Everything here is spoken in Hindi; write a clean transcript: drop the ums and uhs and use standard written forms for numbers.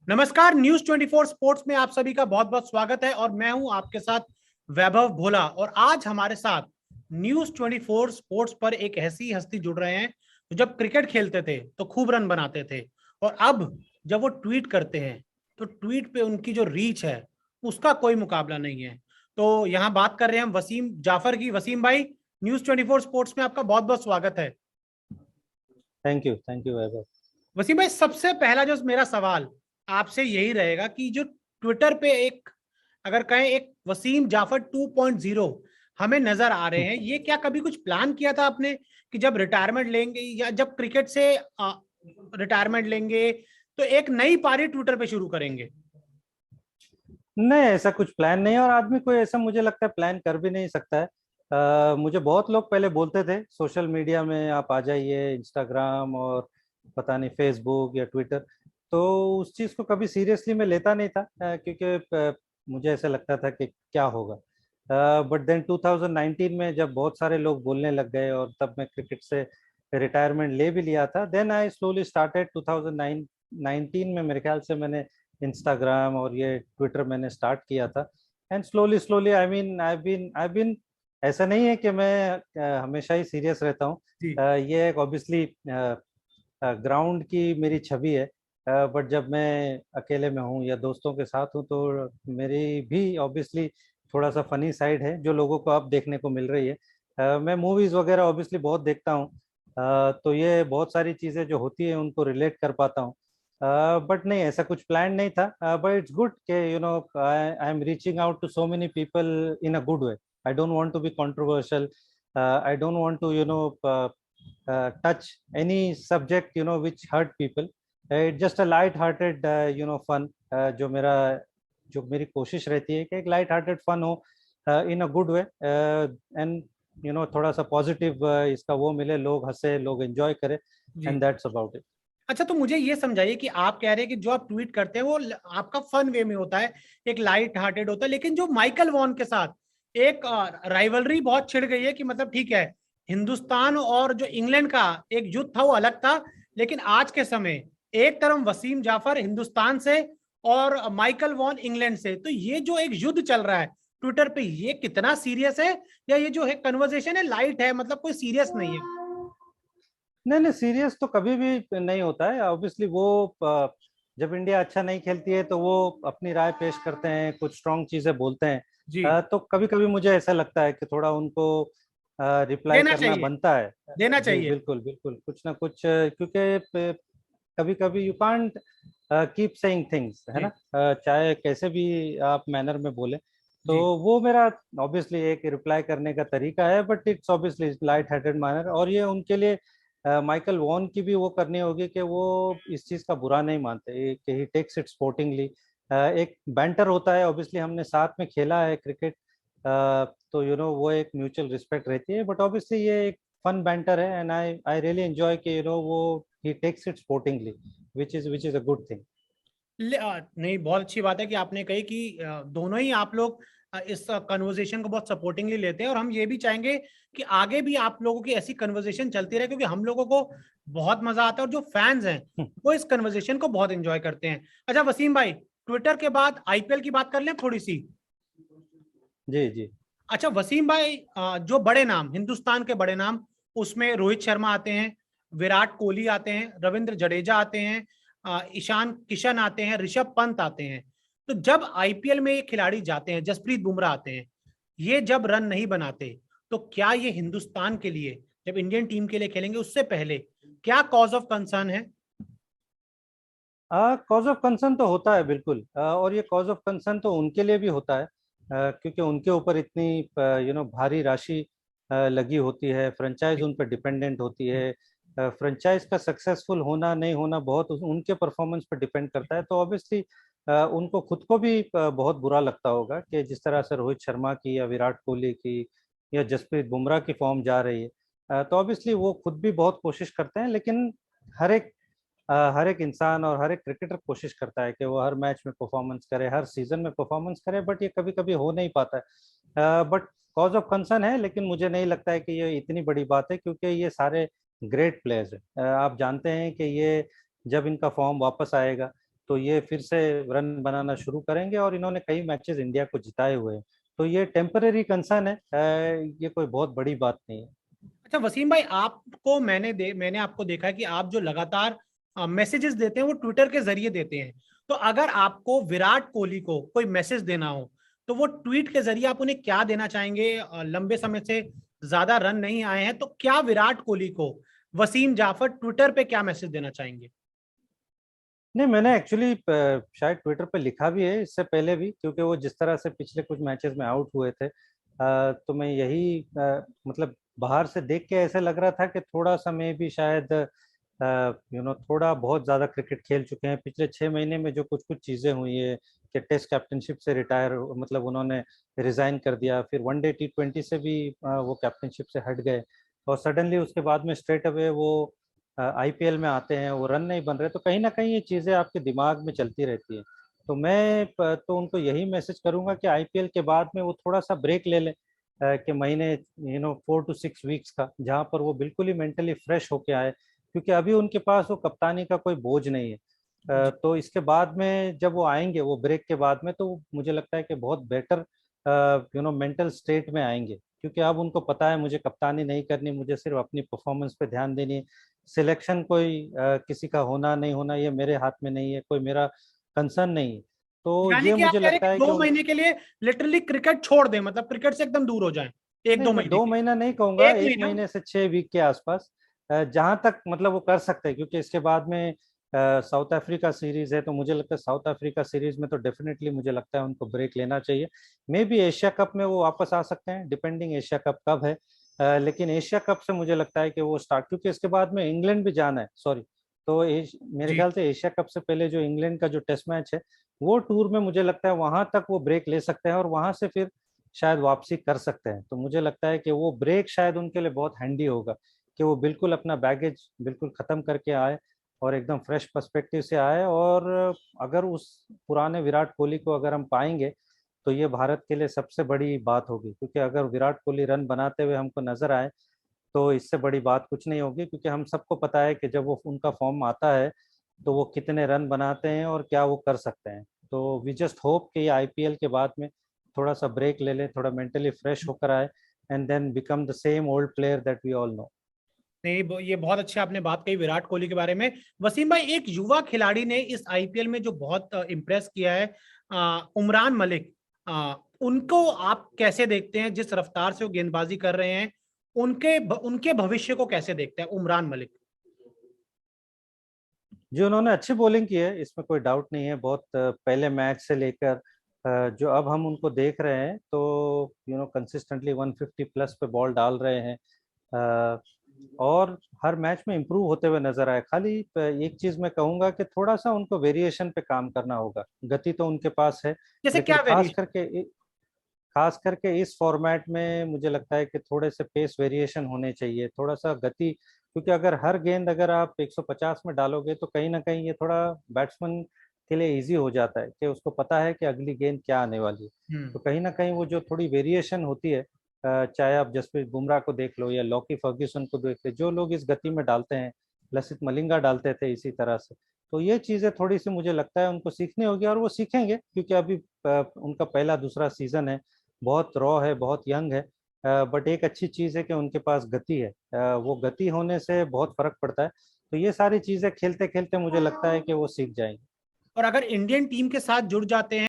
नमस्कार, न्यूज 24 स्पोर्ट्स में आप सभी का बहुत बहुत स्वागत है और मैं हूं आपके साथ वैभव भोला। और आज हमारे साथ न्यूज 24 स्पोर्ट्स पर एक ऐसी हस्ती जुड़ रहे हैं जो जब क्रिकेट खेलते थे तो खूब रन बनाते थे और अब जब वो ट्वीट करते हैं तो ट्वीट पे उनकी जो रीच है उसका कोई मुकाबला नहीं है। तो यहाँ बात कर रहे हैं हम वसीम जाफर की। वसीम भाई, न्यूज 24 स्पोर्ट्स में आपका बहुत बहुत स्वागत है। थैंक यू वैभव। वसीम भाई, सबसे पहला जो मेरा सवाल आपसे यही रहेगा कि जो ट्विटर पे एक, अगर कहें, एक वसीम जाफर 2.0 हमें नजर आ रहे हैं, ये क्या कभी कुछ प्लान किया था आपने कि जब रिटायरमेंट लेंगे या जब क्रिकेट से रिटायरमेंट लेंगे तो एक नई पारी ट्विटर पे शुरू करेंगे? नहीं, ऐसा कुछ प्लान नहीं है और आदमी कोई ऐसा मुझे लगता है प्लान कर भी नहीं सकता है। मुझे बहुत लोग पहले बोलते थे सोशल मीडिया में आप आ जाइए, इंस्टाग्राम और पता नहीं फेसबुक या ट्विटर। तो उस चीज़ को कभी सीरियसली मैं लेता नहीं था, क्योंकि मुझे ऐसा लगता था कि क्या होगा। बट देन 2019 में जब बहुत सारे लोग बोलने लग गए और तब मैं क्रिकेट से रिटायरमेंट ले भी लिया था। देन आई स्लोली स्टार्टेड 2019 में, मेरे ख्याल से मैंने इंस्टाग्राम और ये ट्विटर मैंने स्टार्ट किया था। And slowly slowly I been ऐसा नहीं है कि मैं हमेशा ही सीरियस रहता हूँ। जी। ये एक ऑब्वियसली ग्राउंड की मेरी छवि है। बट जब मैं अकेले में हूँ या दोस्तों के साथ हूँ तो मेरी भी ऑब्वियसली थोड़ा सा फनी साइड है जो लोगों को अब देखने को मिल रही है। मैं मूवीज वगैरह ऑब्वियसली बहुत देखता हूँ। तो ये बहुत सारी चीजें जो होती है उनको रिलेट कर पाता हूँ। बट नहीं, ऐसा कुछ प्लान नहीं था। बट इट्स गुड के I am reaching out to so many people in a good way. I don't want to be controversial. I don't want to touch any subject which hurt people. It's just a light hearted fun, जो मेरी कोशिश रहती है कि एक लाइट हार्टेड फन हो इन अ गुड वे। एंड थोड़ा सा पॉजिटिव इसका वो मिले, लोग हंसे, लोग एंजॉय करें। जी। And that's about it. अच्छा, तो मुझे ये समझाइए कि आप कह रहे हैं कि जो आप ट्वीट करते हैं वो आपका फन वे में होता है, एक लाइट हार्टेड होता है, लेकिन जो माइकल वॉन के साथ एक राइवलरी बहुत छिड़ गई है कि मतलब ठीक है, हिंदुस्तान और जो इंग्लैंड का एक युद्ध था वो अलग था, लेकिन आज के समय एक तरफ वसीम जाफर हिंदुस्तान से और माइकल वॉन इंग्लैंड से, तो ये जो एक युद्ध चल रहा है ट्विटर पे, ये कितना सीरियस है या ये जो है कन्वर्सेशन है लाइट है, मतलब कोई सीरियस नहीं है? नहीं नहीं, सीरियस तो कभी भी नहीं होता है ऑब्वियसली। वो जब इंडिया अच्छा नहीं खेलती है तो वो अपनी राय पेश करते हैं, कुछ स्ट्रांग चीजें बोलते हैं। जी। तो कभी कभी मुझे ऐसा लगता है कि थोड़ा उनको रिप्लाई देना करना चाहिए। बनता है। देना जी चाहिए। बिल्कुल बिल्कुल, कुछ ना कुछ, क्योंकि कभी कभी you can't keep saying things, है ना। जी। चाहे कैसे भी आप मैनर में बोले। तो जी। वो मेरा ऑब्वियसली एक रिप्लाई करने का तरीका है, but it's obviously light hearted manner. और ये उनके लिए माइकल वॉन की भी वो करनी होगी कि वो इस चीज का बुरा नहीं मानते, कि ही टेक्स इट स्पोर्टिंगली। एक बैंटर होता है, ऑब्वियसली हमने साथ में खेला है क्रिकेट। तो वो एक म्यूचुअल रिस्पेक्ट रहती है, बट ऑब्वियसली ये एक फन बैंटर है। And I I really enjoy कि वो he takes it sportingly, which is a good thing. नहीं, बहुत अच्छी बात है कि आपने कही कि दोनों ही आप लोग इस कन्वर्सेशन को बहुत सपोर्टिंगली लेते हैं और हम ये भी चाहेंगे कि आगे भी आप लोगों की ऐसी कन्वर्सेशन चलती रहे, क्योंकि हम लोगों को बहुत मजा आता है और जो फैंस हैं वो इस कन्वर्सेशन को बहुत एंजॉय करते हैं। अच्छा वसीम भाई, ट्विटर के बाद आईपीएल की बात कर लें थोड़ी सी। जी जी अच्छा वसीम भाई, जो बड़े नाम, हिंदुस्तान के बड़े नाम, उसमें रोहित शर्मा आते हैं, विराट कोहली आते हैं, रविंद्र जडेजा आते हैं, ईशान किशन आते हैं, ऋषभ पंत आते हैं। तो जब आईपीएल में ये खिलाड़ी जाते हैं, जसप्रीत बुमराह आते हैं, ये जब रन नहीं बनाते, तो क्या ये हिंदुस्तान के लिए, जब इंडियन टीम के लिए खेलेंगे उससे पहले, क्या कॉज ऑफ कंसर्न है? कॉज ऑफ कंसर्न तो होता है बिल्कुल। और ये कॉज ऑफ कंसर्न तो उनके लिए भी होता है, क्योंकि उनके ऊपर इतनी भारी राशि लगी होती है। फ्रेंचाइज उन पर डिपेंडेंट होती है। फ्रेंचाइज का सक्सेसफुल होना नहीं होना बहुत उनके परफॉर्मेंस पर डिपेंड करता है। तो ऑब्वियसली उनको खुद को भी बहुत बुरा लगता होगा कि जिस तरह से रोहित शर्मा की या विराट कोहली की या जसप्रीत बुमराह की फॉर्म जा रही है। तो ऑब्वियसली वो खुद भी बहुत कोशिश करते हैं, लेकिन हर एक हर एक इंसान और हर एक क्रिकेटर कोशिश करता है कि वो हर मैच में परफॉर्मेंस करे, हर सीजन में परफॉर्मेंस करे, बट ये कभी कभी हो नहीं पाता है। बट कॉज ऑफ कंसर्न है, लेकिन मुझे नहीं लगता है कि ये इतनी बड़ी बात है, क्योंकि ये सारे ग्रेट प्लेयर्स हैं। आप जानते हैं कि ये जब इनका फॉर्म वापस आएगा तो ये फिर से रन बनाना शुरू करेंगे, और इन्होंने कई मैचेस इंडिया को जिताए हुए हैं। तो ये टेम्पररी कंसर्न है, ये कोई बहुत बड़ी बात नहीं है। अच्छा वसीम भाई, आपको मैंने आपको देखा है कि आप जो लगातार मैसेजेस देते हैं वो ट्विटर के जरिए देते हैं। तो अगर आपको विराट कोहली को कोई मैसेज देना हो तो वो ट्वीट के जरिए आप उन्हें क्या देना चाहेंगे? लंबे समय से ज्यादा रन नहीं आए हैं, तो क्या विराट कोहली को वसीम जाफर ट्विटर पे क्या मैसेज देना चाहेंगे? नहीं, मैंने एक्चुअली शायद ट्विटर पे लिखा भी है इससे पहले भी, क्योंकि वो जिस तरह से पिछले कुछ मैचेस में आउट हुए थे, तो मैं यही मतलब बाहर से देख के ऐसे लग रहा था कि थोड़ा सा मैं भी शायद थोड़ा बहुत ज्यादा क्रिकेट खेल चुके हैं। पिछले 6 महीने में जो कुछ कुछ चीजें हुई है कि टेस्ट कैप्टनशिप से रिटायर, मतलब उन्होंने रिजाइन कर दिया, फिर वनडे T20 से भी वो कैप्टनशिप से हट गए, और सडनली उसके बाद में स्ट्रेट अवे वो IPL में आते हैं, वो रन नहीं बन रहे। तो कहीं ना कहीं ये चीजें आपके दिमाग में चलती रहती है। तो मैं तो उनको यही मैसेज करूंगा कि IPL के बाद में वो थोड़ा सा ब्रेक ले लें, कि महीने 4 to 6 वीक्स का, जहाँ पर वो बिल्कुल ही मेंटली फ्रेश होके आए, क्योंकि अभी उनके पास वो कप्तानी का कोई बोझ नहीं है। तो इसके बाद में जब वो आएंगे, वो ब्रेक के बाद में, तो मुझे लगता है कि बहुत बेटर मेंटल स्टेट में आएंगे, क्योंकि अब उनको पता है मुझे कप्तानी नहीं करनी, मुझे सिर्फ अपनी परफॉर्मेंस पे ध्यान देनी है। सिलेक्शन कोई किसी का होना नहीं होना ये मेरे हाथ में नहीं है, कोई मेरा कंसर्न नहीं है। तो यानी ये कि आप मुझे कह रहे हैं लगता कि है कि 2 महीने के लिए लिटरली क्रिकेट छोड़ दें, मतलब क्रिकेट से एकदम दूर हो जाएं, एक नहीं, दो मैं महीने दो के महीना नहीं लिए? कहूंगा, एक 1 महीने महीना? से 6 वीक के आसपास, जहां तक मतलब वो कर सकते हैं, क्योंकि इसके बाद में साउथ अफ्रीका सीरीज है। तो मुझे लगता है साउथ अफ्रीका सीरीज में तो डेफिनेटली मुझे लगता है उनको ब्रेक लेना चाहिए। मे बी एशिया कप में वो वापस आ सकते हैं, डिपेंडिंग एशिया कप कब है। लेकिन एशिया कप से मुझे लगता है कि वो स्टार्ट, क्योंकि इसके बाद में इंग्लैंड भी जाना है, सॉरी। तो मेरे जी। ख्याल से एशिया कप से पहले जो इंग्लैंड का जो टेस्ट मैच है, वो टूर में मुझे लगता है वहां तक वो ब्रेक ले सकते हैं, और वहां से फिर शायद वापसी कर सकते हैं। तो मुझे लगता है कि वो ब्रेक शायद उनके लिए बहुत हैंडी होगा, कि वो बिल्कुल अपना बैगेज बिल्कुल खत्म करके आए, और एकदम फ्रेश पर्सपेक्टिव से आए। और अगर उस पुराने विराट कोहली को अगर हम पाएंगे, तो ये भारत के लिए सबसे बड़ी बात होगी, क्योंकि अगर विराट कोहली रन बनाते हुए हमको नजर आए, तो इससे बड़ी बात कुछ नहीं होगी, क्योंकि हम सबको पता है कि जब वो उनका फॉर्म आता है, तो वो कितने रन बनाते हैं और क्या वो कर सकते हैं। तो वी जस्ट होप कि ये IPL के बाद में थोड़ा सा ब्रेक ले ले, थोड़ा मेंटली फ्रेश होकर आए, and then become the same old player that we all know. नहीं, ये बहुत अच्छी आपने बात कही विराट कोहली के बारे में। वसीम भाई, एक युवा खिलाड़ी ने इस आईपीएल में जो बहुत इम्प्रेस किया है, उमरान मलिक। उनको आप कैसे देखते हैं? जिस रफ्तार से वो गेंदबाजी कर रहे हैं, उनके भविष्य को कैसे देखते हैं उमरान मलिक? जो उन्होंने अच्छी बॉलिंग की है, इसमें कोई डाउट नहीं है। बहुत पहले मैच से लेकर जो अब हम उनको देख रहे हैं, तो कंसिस्टेंटली 150 प्लस पे बॉल डाल रहे हैं, अ, और हर मैच में इम्प्रूव होते हुए नजर आए। खाली एक चीज मैं कहूंगा कि थोड़ा सा उनको वेरिएशन पे काम करना होगा। गति तो उनके पास है, जैसे लेकिन क्या वेरिएशन? खास करके इस फॉर्मेट में मुझे लगता है कि थोड़े से पेस वेरिएशन होने चाहिए, थोड़ा सा गति। क्योंकि अगर हर गेंद अगर आप 150 में डालोगे, तो कहीं ना कहीं ये थोड़ा बैट्समैन के लिए इजी हो जाता है, कि उसको पता है कि अगली गेंद क्या आने वाली है। तो कहीं ना कहीं वो जो थोड़ी वेरिएशन होती है, चाहे आप जसप्रीत बुमराह को देख लो या लॉकी फर्ग्यूसन को देख लो, जो लोग इस गति में डालते हैं, लसित मलिंगा डालते थे इसी तरह से। तो ये चीजें थोड़ी सी मुझे लगता है उनको सीखनी होगी, और वो सीखेंगे, क्योंकि अभी उनका पहला दूसरा सीजन है, बहुत रॉ है, बहुत यंग है। बट एक अच्छी चीज है कि उनके पास गति है, वो गति होने से बहुत फर्क पड़ता है। तो ये सारी चीजें खेलते खेलते मुझे लगता है कि वो सीख जाएंगे। और अगर इंडियन टीम के साथ जुड़ जाते हैं